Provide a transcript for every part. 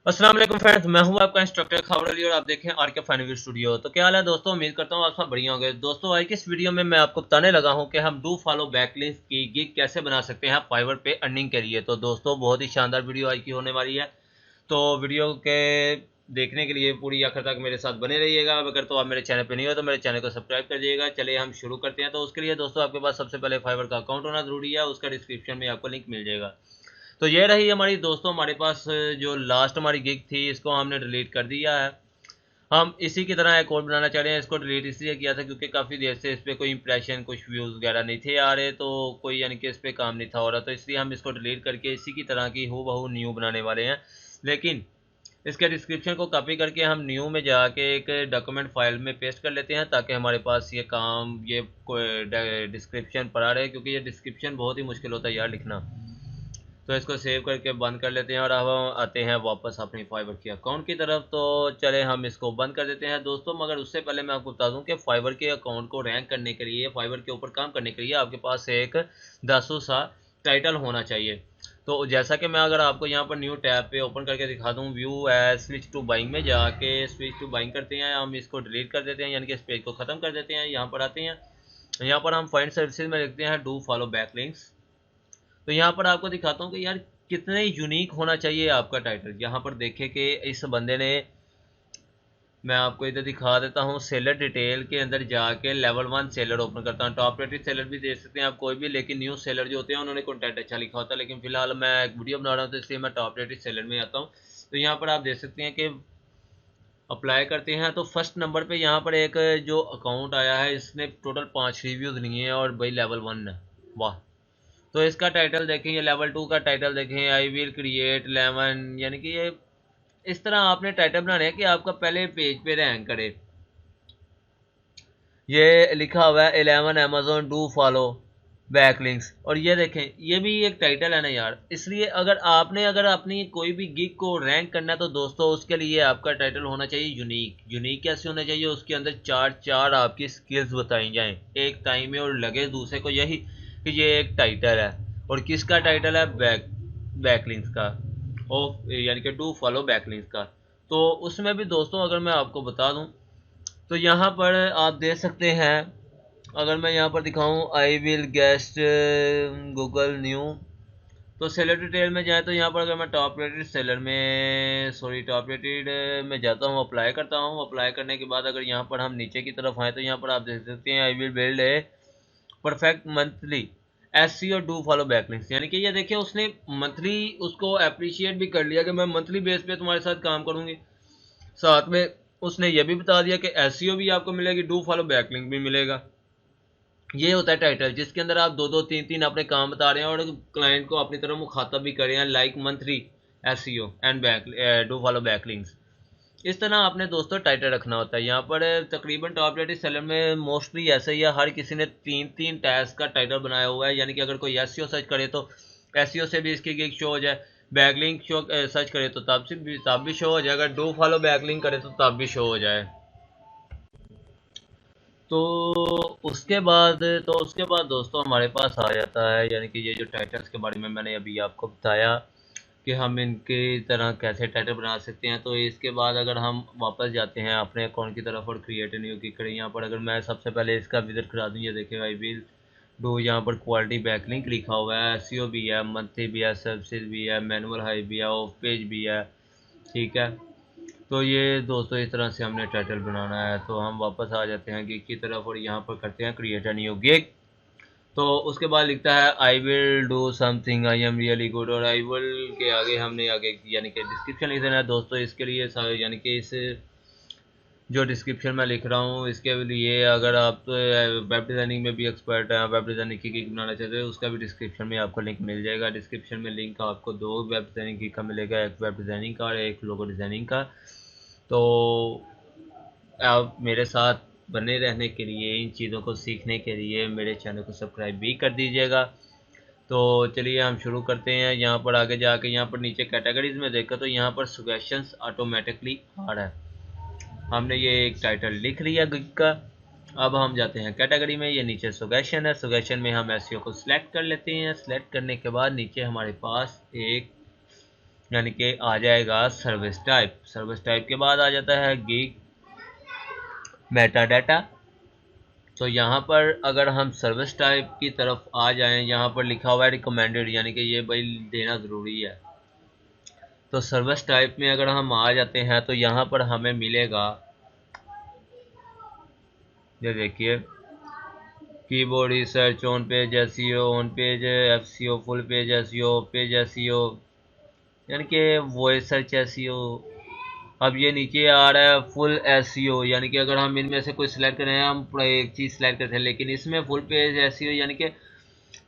अस्सलाम वालेकुम फ्रेंड्स, मैं हूं आपका इंस्ट्रक्टर खबर अली और आप देखें आर के फाइनल स्टूडियो। तो क्या हाल है दोस्तों, उम्मीद करता हूं आप सब बढ़िया होंगे। दोस्तों आज की इस वीडियो में मैं आपको बताने लगा हूं कि हम डू फॉलो बैकलिंक्स की गिग कैसे बना सकते हैं फाइवर पे अर्निंग के लिए। तो दोस्तों बहुत ही शानदार वीडियो आज की होने वाली है, तो वीडियो के देखने के लिए पूरी आखिर तक मेरे साथ बने रहिएगा। अगर तो आप मेरे चैनल पे नहीं हो तो मेरे चैनल को सब्सक्राइब कर दीजिएगा। चलिए हम शुरू करते हैं। तो उसके लिए दोस्तों आपके पास सबसे पहले फाइवर का अकाउंट होना जरूरी है, उसका डिस्क्रिप्शन में आपको लिंक मिल जाएगा। तो ये रही हमारी दोस्तों, हमारे पास जो लास्ट हमारी गिग थी इसको हमने डिलीट कर दिया है। हम इसी की तरह एक और बनाना चाह रहे हैं। इसको डिलीट इसलिए किया था क्योंकि काफ़ी देर से इस पर कोई इंप्रेशन कुछ व्यूज़ वगैरह नहीं थे आ रहे, तो कोई यानी कि इस पर काम नहीं था हो रहा, तो इसलिए हम इसको डिलीट करके इसी की तरह की हूबहू बहू न्यू बनाने वाले हैं। लेकिन इसके डिस्क्रिप्शन को कॉपी करके हम न्यू में जाके एक डॉक्यूमेंट फाइल में पेस्ट कर लेते हैं ताकि हमारे पास ये काम ये डिस्क्रिप्शन पड़ा रहे, क्योंकि ये डिस्क्रिप्शन बहुत ही मुश्किल होता है यार लिखना। तो इसको सेव करके बंद कर लेते हैं और अब हम आते हैं वापस अपनी फाइवर के अकाउंट की तरफ। तो चले हम इसको बंद कर देते हैं दोस्तों। मगर उससे पहले मैं आपको बता दूं कि फाइवर के अकाउंट को रैंक करने के लिए, फाइवर के ऊपर काम करने के लिए आपके पास एक दासू सा टाइटल होना चाहिए। तो जैसा कि मैं अगर आपको यहाँ पर न्यू टैब पे ओपन करके दिखा दूँ, view as switch to buying में जाके स्विच टू बाइंग करते हैं, हम इसको डिलीट कर देते हैं, यानी कि इस पेज को ख़त्म कर देते हैं। यहाँ पर आते हैं, यहाँ पर हम फाइंड सर्विसेज में लिखते हैं डू फॉलो बैकलिंक्स। तो यहाँ पर आपको दिखाता हूँ कि यार कितने यूनिक होना चाहिए आपका टाइटल। यहाँ पर देखें कि इस बंदे ने, मैं आपको इधर दिखा देता हूँ, सेलर डिटेल के अंदर जाके लेवल 1 सेलर ओपन करता हूँ। टॉप रेटेड सेलर भी दे सकते हैं आप कोई भी, लेकिन न्यू सेलर जो होते हैं उन्होंने कंटेंट अच्छा लिखा होता है। लेकिन फिलहाल मैं एक वीडियो बना रहा हूँ तो इसलिए मैं टॉप रेटेड सेलर में आता हूँ। तो यहाँ पर आप देख सकते हैं कि अप्लाई करते हैं तो फर्स्ट नंबर पे यहाँ पर एक जो अकाउंट आया है, इसने टोटल 5 रिव्यूज़ लिए हैं और भाई लेवल 1 है। वाह। तो इसका टाइटल देखें, ये लेवल 2 का टाइटल देखें, आई विल क्रिएट 11, यानी कि ये इस तरह आपने टाइटल बनाने हैं कि आपका पहले पेज पे रैंक करे। ये लिखा हुआ है 11 अमेजोन डू फॉलो बैकलिंक्स, और ये देखें ये भी एक टाइटल है ना यार। इसलिए अगर अपनी कोई भी गिग को रैंक करना है तो दोस्तों उसके लिए आपका टाइटल होना चाहिए यूनिक। यूनिक कैसे होना चाहिए, उसके अंदर चार आपकी स्किल्स बताई जाएं, एक टाइम में और लगे दूसरे को यही कि ये एक टाइटल है। और किसका टाइटल है, बैकलिंक्स का, ओ यानी कि डू फॉलो बैकलिंक्स का। तो उसमें भी दोस्तों अगर मैं आपको बता दूं तो यहाँ पर आप देख सकते हैं, अगर मैं यहाँ पर दिखाऊं I will guest Google new, तो सेलर डिटेल में जाए तो यहाँ पर अगर मैं टॉप रेटेड सेलर में, सॉरी टॉप रेटेड में जाता हूँ, अप्लाई करता हूँ। अप्लाई करने के बाद अगर यहाँ पर हम नीचे की तरफ आए तो यहाँ पर आप देख सकते हैं I will build a perfect monthly SEO do follow backlinks, यानी कि ये देखिए उसने मंथली उसको अप्रिशिएट भी कर लिया कि मैं मंथली बेस पे तुम्हारे साथ काम करूँगी। साथ में उसने ये भी बता दिया कि SEO भी आपको मिलेगी, डू फॉलो बैकलिंक भी मिलेगा। ये होता है टाइटल जिसके अंदर आप दो दो तीन तीन अपने काम बता रहे हैं और क्लाइंट को अपनी तरफ मुखातब भी कर रहे हैं, like monthly SEO and back do follow backlinks. इस तरह आपने दोस्तों टाइटल रखना होता है। यहाँ पर तकरीबन टॉप रेटेड सेलर में मोस्टली ऐसा ही है, हर किसी ने तीन तीन टैग्स का टाइटल बनाया हुआ है, यानी कि अगर कोई SEO सर्च करे तो SEO से भी इसकी गिग शो हो जाए, बैकलिंक शो सर्च करे तो तब भी शो हो जाए, अगर डू फॉलो बैकलिंक करे तो तब भी शो हो जाए। तो उसके बाद दोस्तों हमारे पास आ जाता है, यानी कि ये जो टाइटल्स के बारे में मैंने अभी आपको बताया कि हम इनके तरह कैसे टाइटल बना सकते हैं। तो इसके बाद अगर हम वापस जाते हैं अपने अकाउंट की तरफ और क्रिएट न्यू की करें, यहाँ पर अगर मैं सबसे पहले इसका विजिट करा दूँ, ये देखिए आई विल डू, यहाँ पर क्वालिटी बैकलिंक लिखा हुआ है, SEO भी है, मंथली भी है, सर्विसेज भी है, मैनुअल हाई भी है, ऑफ पेज भी है। ठीक है, तो ये दोस्तों इस तरह से हमने टाइटल बनाना है। तो हम वापस आ जाते हैं गिग की तरफ और यहाँ पर करते हैं क्रिएट अ न्यू गिग। तो उसके बाद लिखता है I will do something I am really good, और आई विल के आगे हमने आगे यानी कि डिस्क्रिप्शन लिख देना है दोस्तों। इसके लिए यानी कि इस जो डिस्क्रिप्शन मैं लिख रहा हूँ इसके लिए अगर आप वेब डिज़ाइनिंग में भी एक्सपर्ट हैं, वेब डिज़ाइनिंग की गिग बनाना चाहते हैं, उसका भी डिस्क्रिप्शन में आपको लिंक मिल जाएगा। डिस्क्रिप्शन में लिंक आपको दो वेब डिज़ाइनिंग गिग का मिलेगा, एक वेब डिज़ाइनिंग का और एक लोगो डिज़ाइनिंग का। तो आप मेरे साथ बने रहने के लिए, इन चीज़ों को सीखने के लिए मेरे चैनल को सब्सक्राइब भी कर दीजिएगा। तो चलिए हम शुरू करते हैं। यहाँ पर आगे जाके यहाँ पर नीचे कैटेगरीज में देखा तो यहाँ पर सजेशंस ऑटोमेटिकली आ रहा है। हमने ये एक टाइटल लिख लिया गिग का। अब हम जाते हैं कैटेगरी में, ये नीचे सजेशन है, सजेशन में हम SEO को सिलेक्ट कर लेते हैं। सिलेक्ट करने के बाद नीचे हमारे पास एक यानी कि आ जाएगा सर्विस टाइप। सर्विस टाइप के बाद आ जाता है गीक मेटा डाटा। तो यहाँ पर अगर हम सर्विस टाइप की तरफ आ जाएं, यहाँ पर लिखा हुआ है रिकमेंडेड, यानी कि ये भाई देना ज़रूरी है। तो सर्विस टाइप में अगर हम आ जाते हैं तो यहाँ पर हमें मिलेगा, ये देखिए, keyboard research, on page SEO, on page FCO, full page SEO, page SEO, यानी कि वॉइस सर्च एसईओ। अब ये नीचे आ रहा है फुल एसईओ, यानी कि अगर हम इनमें से कोई सिलेक्ट करें, हम पूरा एक चीज़ सिलेक्ट करते हैं, लेकिन इसमें फुल पेज एसईओ यानी कि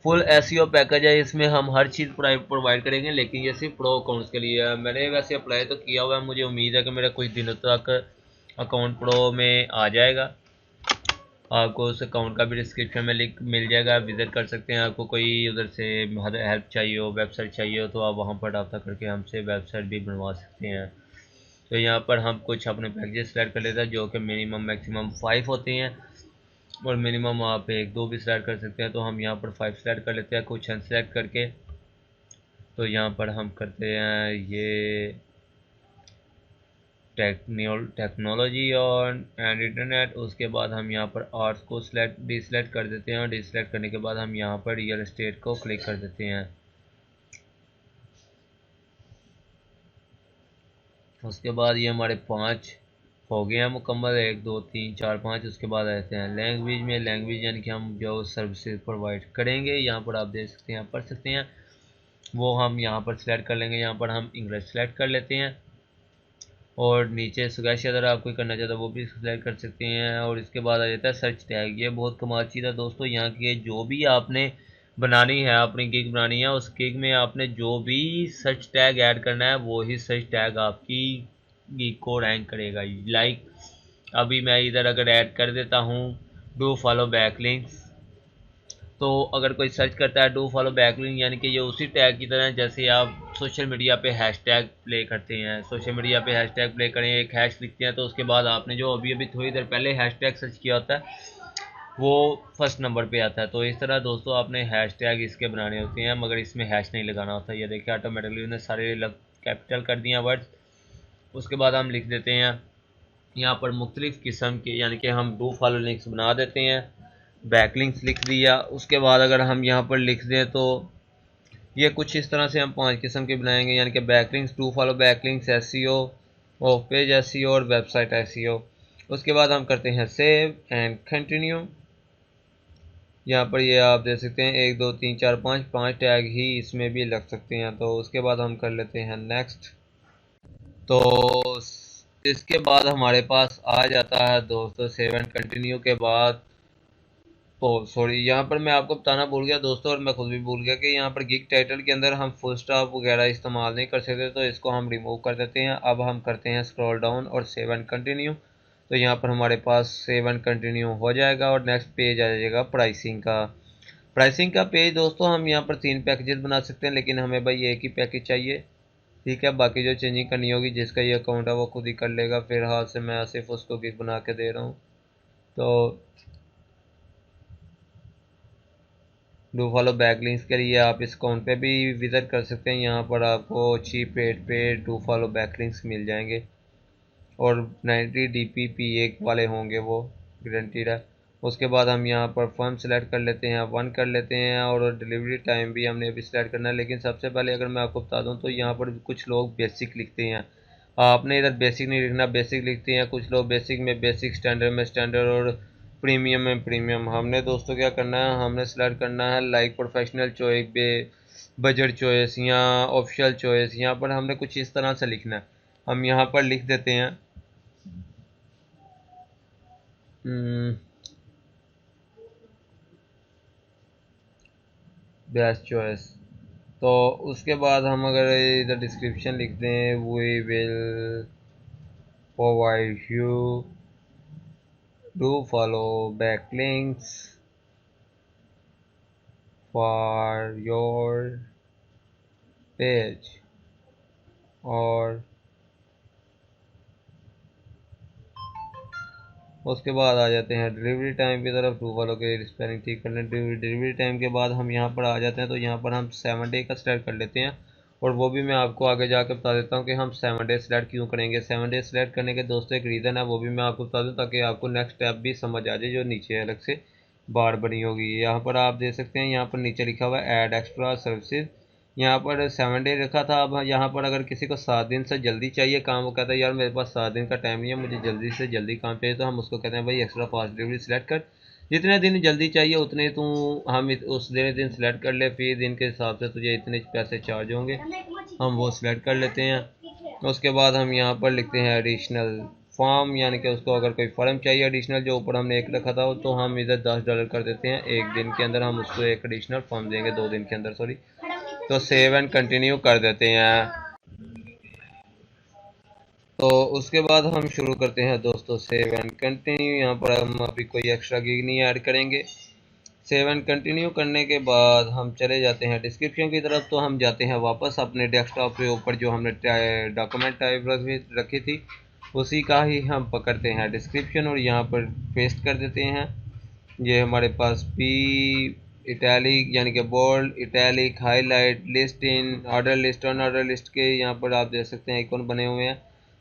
फुल एसईओ पैकेज है, इसमें हम हर चीज़ प्रोवाइड करेंगे, लेकिन ये सिर्फ प्रो अकाउंट्स के लिए है। मैंने वैसे अप्लाई तो किया हुआ है, मुझे उम्मीद है कि मेरा कुछ दिनों तक अकाउंट प्रो में आ जाएगा। आपको उस अकाउंट का भी डिस्क्रिप्शन में लिंक मिल जाएगा, आप विज़िट कर सकते हैं। आपको कोई उधर से हेल्प चाहिए हो, वेबसाइट चाहिए हो, तो आप वहाँ पर रब्ता करके हमसे वेबसाइट भी बनवा सकते हैं। तो यहाँ पर हम कुछ अपने पैकेजेस सेलेक्ट कर लेते हैं, जो कि मिनिमम मैक्सिमम 5 होते हैं, और मिनिमम आप 1-2 भी सेलेक्ट कर सकते हैं। तो हम यहाँ पर 5 सेलेक्ट कर लेते हैं कुछ अनसेलेक्ट करके। तो यहाँ पर हम करते हैं ये टेक्नोलॉजी और एंड इंटरनेट। उसके बाद हम यहाँ पर आर्ट्स को डिसलेक्ट कर देते हैं, और डिसलेक्ट करने के बाद हम यहाँ पर रियल एस्टेट को क्लिक कर देते हैं। उसके बाद ये हमारे 5 हो गए हैं मुकम्मल, 1 2 3 4 5। उसके बाद आते हैं लैंग्वेज में। लैंग्वेज यानी कि हम जो सर्विसेज प्रोवाइड करेंगे, यहाँ पर आप देख सकते हैं, पढ़ सकते हैं, वो हम यहाँ पर सिलेक्ट कर लेंगे। यहाँ पर हम इंग्लिश सेलेक्ट कर लेते हैं, और नीचे सुगैश अगर आप कोई करना चाहते हैं वो भी सिलेक्ट कर सकते हैं। और इसके बाद आ जाता है सर्च टैग। ये बहुत कमाल चीज़ है दोस्तों, यहाँ की जो भी आपने बनानी है, अपनी गिग बनानी है, उस गिग में आपने जो भी सर्च टैग ऐड करना है, वो ही सर्च टैग आपकी गिग को रैंक करेगा। लाइक अभी मैं इधर अगर ऐड कर देता हूँ डू फॉलो बैकलिंक्स, तो अगर कोई सर्च करता है डू फॉलो बैकलिंक, यानी कि ये उसी टैग की तरह जैसे आप सोशल मीडिया पे हैशटैग प्ले करते हैं। सोशल मीडिया पे हैशटैग प्ले करें, एक हैश लिखते हैं, तो उसके बाद आपने जो अभी अभी थोड़ी देर पहले हैशटैग सर्च किया होता है, वो फर्स्ट नंबर पे आता है। तो इस तरह दोस्तों आपने हैशटैग इसके बनाने होते हैं, मगर इसमें हैश नहीं लगाना होता। ये देखिए ऑटोमेटिकली उन्हें सारे कैपिटल कर दिया वर्ड्स। उसके बाद हम लिख देते हैं यहाँ पर मुख्तलिफ़ किस्म के, यानी कि हम डू फॉलो लिंक्स बना देते हैं। बैकलिंक्स लिख दिया। उसके बाद अगर हम यहाँ पर लिख दें, तो ये कुछ इस तरह से हम 5 किस्म के बनाएंगे, यानी कि backlinks, do follow backlinks, SEO, off page SEO, और वेबसाइट एसईओ। उसके बाद हम करते हैं सेव एंड कंटिन्यू। यहाँ पर ये आप देख सकते हैं 1 2 3 4 5 टैग ही इसमें भी लग सकते हैं। तो उसके बाद हम कर लेते हैं नेक्स्ट। तो इसके बाद हमारे पास आ जाता है दोस्तों सेव एंड कंटिन्यू के बाद, ओ सॉरी, यहाँ पर मैं आपको बताना भूल गया दोस्तों, और मैं खुद भी भूल गया कि यहाँ पर गिग टाइटल के अंदर हम फुल स्टॉप वगैरह इस्तेमाल नहीं कर सकते, तो इसको हम रिमूव कर देते हैं। अब हम करते हैं स्क्रॉल डाउन और सेव एंड कंटिन्यू। तो यहाँ पर हमारे पास सेव एंड कंटिन्यू हो जाएगा, और नेक्स्ट पेज आ जाएगा प्राइसिंग का। प्राइसिंग का पेज दोस्तों हम यहाँ पर 3 पैकेजेस बना सकते हैं, लेकिन हमें भाई एक ही पैकेज चाहिए। ठीक है, बाकी जो चेंजिंग करनी होगी जिसका ये अकाउंट है वो खुद ही कर लेगा। फिलहाल से मैं सिर्फ उसको गिग बना के दे रहा हूँ। तो डू फॉलो बैकलिंक्स के लिए आप इस अकाउंट पे भी विज़िट कर सकते हैं। यहाँ पर आपको चीप रेट पे डू फॉलो बैकलिंक्स मिल जाएंगे, और 90 DPP1 वाले होंगे, वो गारंटीड है। उसके बाद हम यहाँ पर फर्म सेलेक्ट कर लेते हैं, 1 कर लेते हैं, और डिलीवरी टाइम भी हमने अभी सेलेक्ट करना है। लेकिन सबसे पहले अगर मैं आपको बता दूँ, तो यहाँ पर कुछ लोग बेसिक लिखते हैं, आपने इधर बेसिक नहीं लिखना, बेसिक लिखते हैं कुछ लोग। बेसिक में बेसिक, स्टैंडर्ड में स्टैंडर्ड, और प्रीमियम में प्रीमियम। हमने दोस्तों क्या करना है, हमने सेलेक्ट करना है like professional choice, budget choice, या ऑफिशियल चॉइस। यहाँ पर हमने कुछ इस तरह से लिखना है। हम यहाँ पर लिख देते हैं बेस्ट चॉइस। तो उसके बाद हम अगर इधर डिस्क्रिप्शन लिख दें, we will provide you do follow backlinks for your page, और उसके बाद आ जाते हैं डिलीवरी टाइम की तरफ। टू फॉलो के स्पेलिंग ठीक करना। डिलीवरी टाइम के बाद हम यहाँ पर आ जाते हैं, तो यहाँ पर हम 7 डे का स्टार्ट कर लेते हैं, और वो भी मैं आपको आगे जाकर बता देता हूँ कि हम 7 डे सेलेक्ट क्यों करेंगे। 7 डे सेलेक्ट करने के दोस्तों एक रीज़न है, वो भी मैं आपको बता दूँ ताकि आपको नेक्स्ट स्टेप भी समझ आ जाए जो नीचे अलग से बार बनी होगी। यहाँ पर आप देख सकते हैं, यहाँ पर नीचे लिखा हुआ है ऐड एक्स्ट्रा सर्विसेज। यहाँ पर 7 डे रखा था। अब यहाँ पर अगर किसी को 7 दिन से जल्दी चाहिए काम, वो कहता है यार मेरे पास 7 दिन का टाइम नहीं है, मुझे जल्दी से जल्दी काम चाहिए, तो हम उसको कहते हैं भाई एक्स्ट्रा फास्ट डिलीवरी सेलेक्ट कर, जितने दिन जल्दी चाहिए उतने तू हम उस दिन सेलेक्ट कर ले, फिर दिन के हिसाब से तुझे इतने पैसे चार्ज होंगे, हम वो सिलेक्ट कर लेते हैं। उसके बाद हम यहाँ पर लिखते हैं एडिशनल फॉर्म, यानी कि उसको अगर कोई फॉर्म चाहिए एडिशनल, जो ऊपर हमने एक रखा था, तो हम इधर $10 कर देते हैं। एक दिन के अंदर हम उसको एक एडिशनल फॉर्म देंगे, 2 दिन के अंदर सॉरी। तो सेव एंड कंटिन्यू कर देते हैं। तो उसके बाद हम शुरू करते हैं दोस्तों सेव एंड कंटिन्यू। यहाँ पर हम अभी कोई एक्स्ट्रा गिग नहीं ऐड करेंगे। सेव एंड कंटिन्यू करने के बाद हम चले जाते हैं डिस्क्रिप्शन की तरफ। तो हम जाते हैं वापस अपने डेस्कटॉप के ऊपर जो हमने डॉक्यूमेंट टाइप रखी थी, उसी का ही हम पकड़ते हैं डिस्क्रिप्शन और यहाँ पर पेस्ट कर देते हैं। ये हमारे पास पी इटैलिक यानी कि bold, italic, highlight, list in, order list, on order list के यहाँ पर आप देख सकते हैं आइकॉन बने हुए हैं।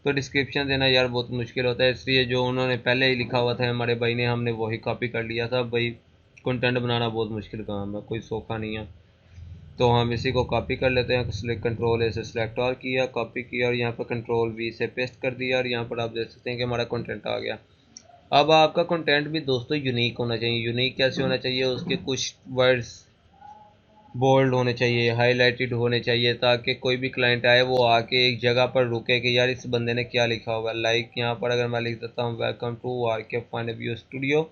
तो डिस्क्रिप्शन देना यार बहुत मुश्किल होता है, इसलिए जो उन्होंने पहले ही लिखा हुआ था हमारे भाई ने, हमने वही कॉपी कर लिया था। भाई कंटेंट बनाना बहुत मुश्किल काम है, कोई सौखा नहीं है। तो हम इसी को कॉपी कर लेते हैं। सिलेक्ट कंट्रोल ए से सिलेक्ट और किया, कॉपी किया और यहाँ पर कंट्रोल वी से पेस्ट कर दिया और यहाँ पर आप देख सकते हैं कि हमारा कंटेंट आ गया। अब आपका कंटेंट भी दोस्तों यूनिक होना चाहिए। यूनिक कैसे होना चाहिए, उसके कुछ वर्ड्स बोल्ड होने चाहिए, हाईलाइटेड होने चाहिए, ताकि कोई भी क्लाइंट आए वो आके एक जगह पर रुके कि यार इस बंदे ने क्या लिखा हुआ है। लाइक यहाँ पर अगर मैं लिख देता हूँ welcome to RK fine view studio,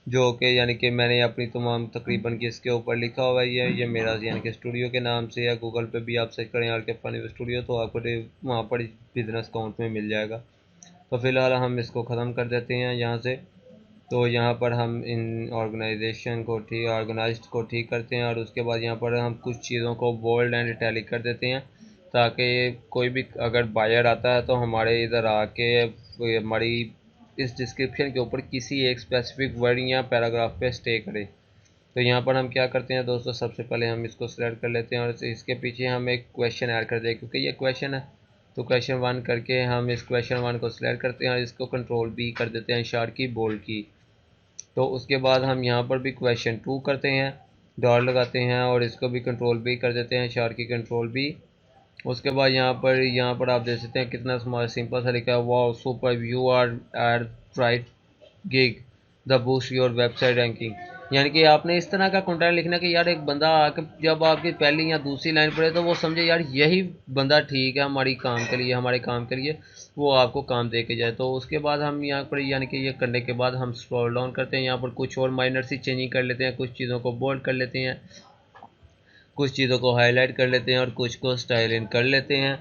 जो कि यानी कि मैंने अपनी तमाम तकरीबन की इसके ऊपर लिखा हुआ है, ये मेरा यानी कि स्टूडियो के नाम से, या गूगल पे भी आप सर्च करें आरके फाइन स्टूडियो तो आपको वहाँ पर बिजनेस अकाउंट में मिल जाएगा। तो फिलहाल हम इसको ख़त्म कर देते हैं यहाँ से। तो यहाँ पर हम इन ऑर्गेनाइज्ड को ठीक करते हैं और उसके बाद यहाँ पर हम कुछ चीज़ों को बोल्ड एंड इटैलिक कर देते हैं, ताकि कोई भी अगर बायर आता है तो हमारे इधर आके हमारी इस डिस्क्रिप्शन के ऊपर किसी एक स्पेसिफिक वर्ड या पैराग्राफ पे स्टे करे। तो यहाँ पर हम क्या करते हैं दोस्तों, सबसे पहले हम इसको सिलेक्ट कर लेते हैं और इसके पीछे हम एक क्वेश्चन ऐड कर दें, क्योंकि ये क्वेश्चन है। तो क्वेश्चन 1 करके हम इस क्वेश्चन 1 को सिलेक्ट करते हैं और इसको कंट्रोल बी कर देते हैं, शार्ट की बोल्ड की। तो उसके बाद हम यहाँ पर भी क्वेश्चन 2 करते हैं, डॉट लगाते हैं और इसको भी कंट्रोल बी कर देते हैं, शार्ट की कंट्रोल बी। उसके बाद यहाँ पर आप देख सकते हैं कितना सिंपल सा लिखा है, wow super you are at right gig the boost your website ranking. यानी कि आपने इस तरह का कंटेंट लिखना कि यार एक बंदा आके जब आपकी पहली या दूसरी लाइन पढ़े तो वो समझे यार यही बंदा ठीक है हमारी काम के लिए, हमारे काम के लिए, वो आपको काम दे के जाए। तो उसके बाद हम यहाँ पर यानी कि ये करने के बाद हम स्क्रॉल डाउन करते हैं, यहाँ पर कुछ और माइनर सी चेंजिंग कर लेते हैं, कुछ चीज़ों को बोल्ड कर लेते हैं, कुछ चीज़ों को हाईलाइट कर लेते हैं और कुछ को स्टाइल इन कर लेते हैं।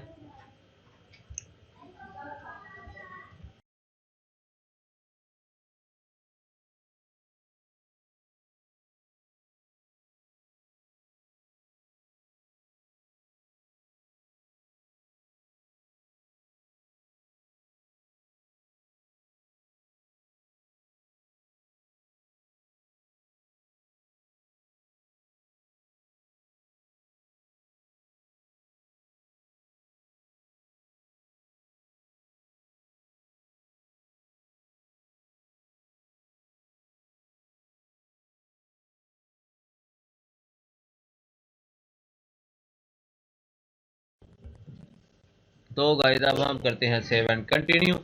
तो गाइस अब हम करते हैं save and continue.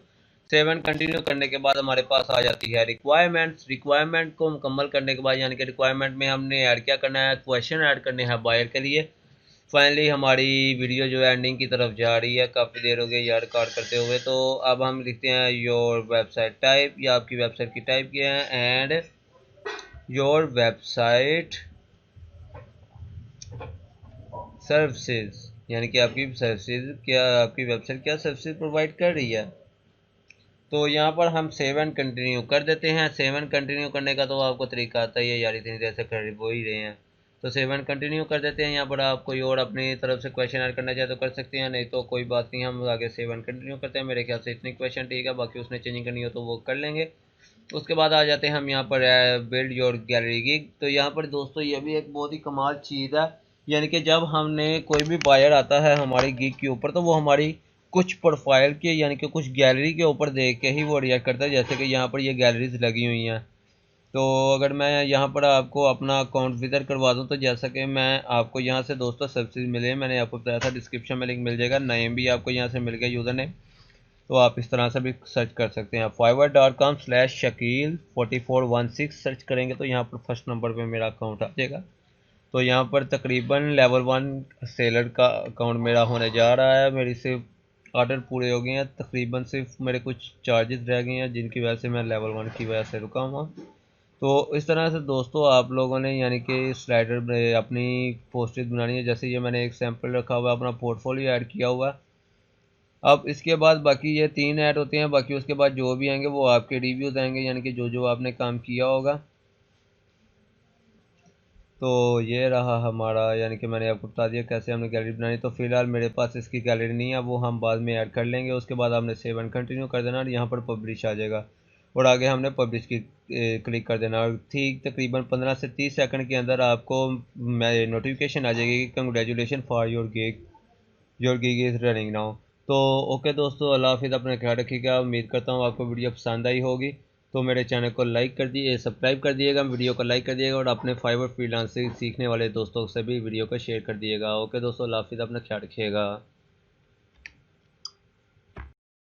Save and continue करने के बाद हमारे पास आ जाती है रिक्वायरमेंट्स। रिक्वायरमेंट को मुकम्मल करने के बाद यानी कि रिक्वायरमेंट में हमने ऐड क्या करना है, क्वेश्चन ऐड करने हैं बायर के लिए। फाइनली हमारी वीडियो जो है एंडिंग की तरफ जा रही है, काफ़ी देर हो गई यार रिकॉर्ड करते हुए। तो अब हम लिखते हैं योर वेबसाइट टाइप, या आपकी वेबसाइट की टाइप किया है, एंड योर वेबसाइट सर्विसेज, यानी कि आपकी सर्विसेज क्या, आपकी वेबसाइट क्या सर्विसेज प्रोवाइड कर रही है। तो यहाँ पर हम सेव एंड कंटिन्यू कर देते हैं। सेव एंड कंटिन्यू करने का तो आपको तरीका आता ही है यार, इतनी देर से कर वो ही रहे हैं। तो सेव एंड कंटिन्यू कर देते हैं। यहाँ पर आप कोई और अपनी तरफ से क्वेश्चन ऐड करना चाहे तो कर सकते हैं, नहीं तो कोई बात नहीं, हम आगे सेव एंड कंटिन्यू करते हैं। मेरे ख्याल से इतनी क्वेश्चन ठीक है, बाकी उसने चेंजिंग करनी हो तो वो कर लेंगे। उसके बाद आ जाते हैं हम यहाँ पर बिल्ड योर गैलरी गिग। तो यहाँ पर दोस्तों ये भी एक बहुत ही कमाल चीज़ है। यानी कि जब हमने कोई भी बायर आता है हमारी गिग के ऊपर तो वो हमारी कुछ प्रोफाइल के यानी कि कुछ गैलरी के ऊपर देख के ही वो रिएक्ट करता है। जैसे कि यहाँ पर ये गैलरीज लगी हुई हैं, तो अगर मैं यहाँ पर आपको अपना अकाउंट विजिट करवा दूँ तो जैसा कि मैं आपको यहाँ से दोस्तों सर्विसेज मिले, मैंने आपको बताया था डिस्क्रिप्शन में लिंक मिल जाएगा, नेम भी आपको यहाँ से मिल गया यूज़र नेम, तो आप इस तरह से भी सर्च कर सकते हैं। fiverr.com/shakil4416 सर्च करेंगे तो यहाँ पर फर्स्ट नंबर पे मेरा अकाउंट आ जाएगा। तो यहाँ पर तकरीबन लेवल 1 सेलर का अकाउंट मेरा होने जा रहा है। मेरी सिर्फ ऑर्डर पूरे हो गए हैं, तकरीबन सिर्फ मेरे कुछ चार्जेस रह गए हैं जिनकी वजह से मैं लेवल 1 की वजह से रुका हुआ। तो इस तरह से दोस्तों आप लोगों ने यानी कि स्लाइडर में अपनी पोस्टेज बनानी है। जैसे ये मैंने एक सैंपल रखा हुआ है, अपना पोर्टफोलियो ऐड किया हुआ है। अब इसके बाद बाकी ये 3 ऐड होते हैं, बाकी उसके बाद जो भी आएंगे वो आपके रिव्यूज़ आएंगे, यानी कि जो जो आपने काम किया होगा। तो ये रहा हमारा, यानी कि मैंने आपको बता दिया कैसे हमने गैलरी बनानी। तो फिलहाल मेरे पास इसकी गैलरी नहीं है, वो हम बाद में ऐड कर लेंगे। उसके बाद आपने सेव एंड कंटिन्यू कर देना और यहाँ पर पब्लिश आ जाएगा और आगे हमने पब्लिश की क्लिक कर देना और ठीक तकरीबन 15 से 30 सेकंड के अंदर आपको नोटिफिकेशन आ जाएगी कि congratulation for your gig is running now. तो ओके दोस्तों, अल्लाह हाफिज़, अपना ख्याल रखिएगा। उम्मीद करता हूँ आपको वीडियो पसंद आई होगी। तो मेरे चैनल को लाइक कर दिए, सब्सक्राइब कर दिएगा, वीडियो को लाइक कर दिएगा और अपने फाइवर फ्रीलांसिंग सीखने वाले दोस्तों से भी वीडियो को शेयर कर दिएगा। ओके दोस्तों, अल्लाह हाफिज़, अपना ख्याल रखिएगा।